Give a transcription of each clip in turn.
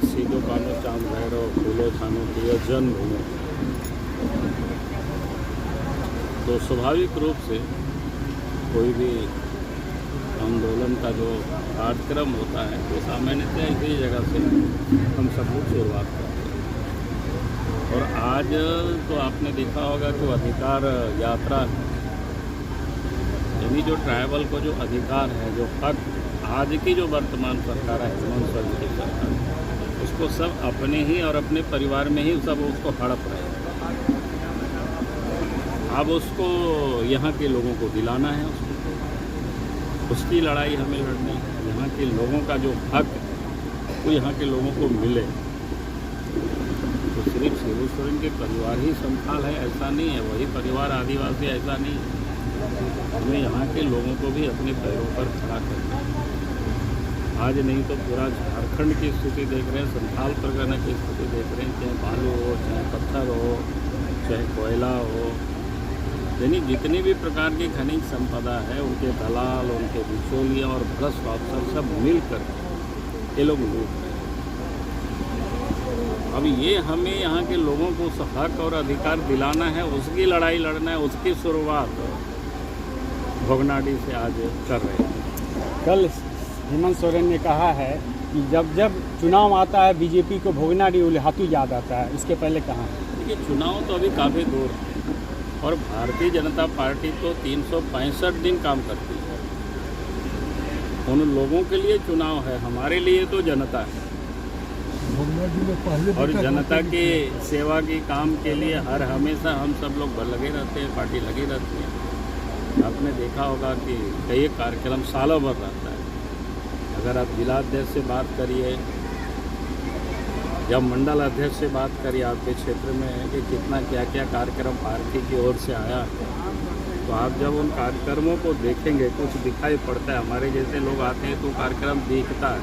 सीधो कानो चांद भैरव फूलो थानो प्रिय जन्मभूमि। तो स्वाभाविक रूप से कोई भी आंदोलन का जो कार्यक्रम होता है तो सामान्यतः इसी जगह से हम सब लोग शुरुआत करते हैं। और आज तो आपने देखा होगा कि अधिकार यात्रा यानी जो ट्राइबल को जो अधिकार है, जो हक आज की जो वर्तमान सरकार है, हेमंत सोरेन की सरकार, उसको सब अपने ही और अपने परिवार में ही सब उसको हड़प रहे हैं। अब उसको यहाँ के लोगों को दिलाना है, उसकी लड़ाई हमें लड़नी है। यहाँ के लोगों का जो हक वो यहाँ के लोगों को मिले। तो सिर्फ शिबू सोरेन के परिवार ही संथाल है ऐसा नहीं है, वही परिवार आदिवासी ऐसा नहीं है। हमें यहाँ के लोगों को भी अपने पैरों पर खड़ा करना है। आज नहीं तो पूरा झारखंड की स्थिति देख रहे हैं, संथाल परगना की स्थिति देख रहे हैं, चाहे बालू हो, चाहे पत्थर हो, चाहे कोयला हो, यानी जितनी भी प्रकार की खनिज संपदा है उनके दलाल, उनके बिचौलिया और भ्रष्ट अफसर सब मिलकर ये लोग लूट रहे हैं। अब ये हमें यहाँ के लोगों को उस हक और अधिकार दिलाना है, उसकी लड़ाई लड़ना है। उसकी शुरुआत भोगनाडी से आज कर रहे हैं। कल हेमंत सोरेन ने कहा है कि जब जब चुनाव आता है बीजेपी को भोगनाडी उल्हातू याद आता है। इसके पहले कहा देखिए, चुनाव तो अभी काफ़ी दूर है और भारतीय जनता पार्टी तो 365 दिन काम करती है। उन लोगों के लिए चुनाव है, हमारे लिए तो जनता है। और जनता की सेवा की काम के लिए हर हमेशा हम सब लोग लगे रहते हैं, पार्टी लगी रहती है। आपने देखा होगा कि कई कार्यक्रम सालों भर रहता है। अगर आप जिला अध्यक्ष से बात करिए या मंडल अध्यक्ष से बात करिए आपके क्षेत्र में कि कितना क्या क्या कार्यक्रम पार्टी की ओर से आया है, तो आप जब उन कार्यक्रमों को देखेंगे कुछ दिखाई पड़ता है। हमारे जैसे लोग आते हैं तो कार्यक्रम दिखता है,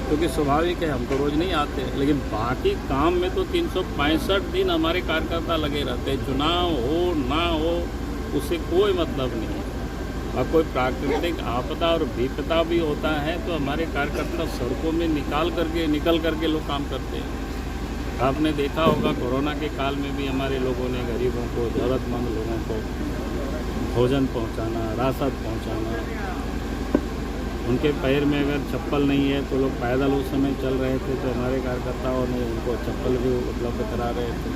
क्योंकि स्वाभाविक है, हम तो रोज़ नहीं आते। लेकिन बाकी काम में तो 365 दिन हमारे कार्यकर्ता लगे रहते हैं। चुनाव हो ना हो उससे कोई मतलब नहीं है। और कोई प्राकृतिक आपदा और विपदा भी होता है तो हमारे कार्यकर्ता सड़कों में निकल करके लोग काम करते हैं। आपने देखा होगा कोरोना के काल में भी हमारे लोगों ने गरीबों को, ज़रूरतमंद लोगों को भोजन पहुंचाना, राशन पहुंचाना। उनके पैर में अगर चप्पल नहीं है तो लोग पैदल उस समय चल रहे थे, तो हमारे कार्यकर्ताओं ने उनको चप्पल भी उपलब्ध करा रहे थे।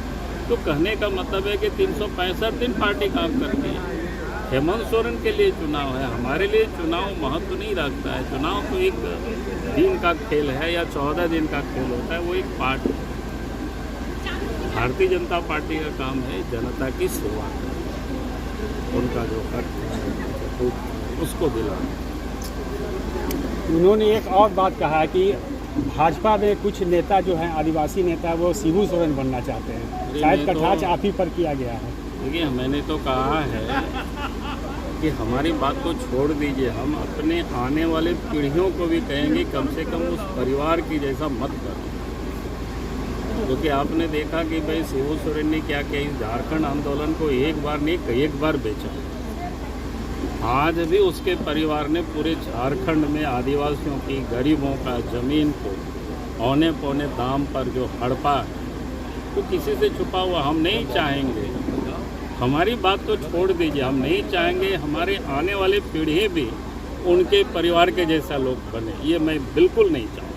तो कहने का मतलब है कि 365 दिन पार्टी काम करती है। हेमंत सोरेन के लिए चुनाव है, हमारे लिए चुनाव महत्व नहीं रखता है। चुनाव तो एक दिन का खेल है या 14 दिन का खेल होता है, वो एक पार्ट है। भारतीय जनता पार्टी का काम है जनता की सेवा करना, उनका जो हक है उसको दिलाना। उन्होंने एक और बात कहा है कि भाजपा में कुछ नेता जो हैं, आदिवासी नेता, वो शिबू सोरेन बनना चाहते हैं। शायद कटाक्ष आप ही पर किया गया है। देखिए, मैंने तो कहा है कि हमारी बात को छोड़ दीजिए, हम अपने आने वाले पीढ़ियों को भी कहेंगे कम से कम उस परिवार की जैसा मत करो। क्योंकि आपने देखा कि भाई शिबू सोरेन ने क्या किया, इस झारखंड आंदोलन को एक बार नहीं कई एक बार बेचा। आज भी उसके परिवार ने पूरे झारखंड में आदिवासियों की, गरीबों का ज़मीन को औने पौने दाम पर जो हड़पा है तो किसी से छुपा हुआ हम नहीं चाहेंगे। हमारी बात तो छोड़ दीजिए, हम नहीं चाहेंगे हमारे आने वाली पीढ़ी भी उनके परिवार के जैसा लोग बने, ये मैं बिल्कुल नहीं चाहूँगा।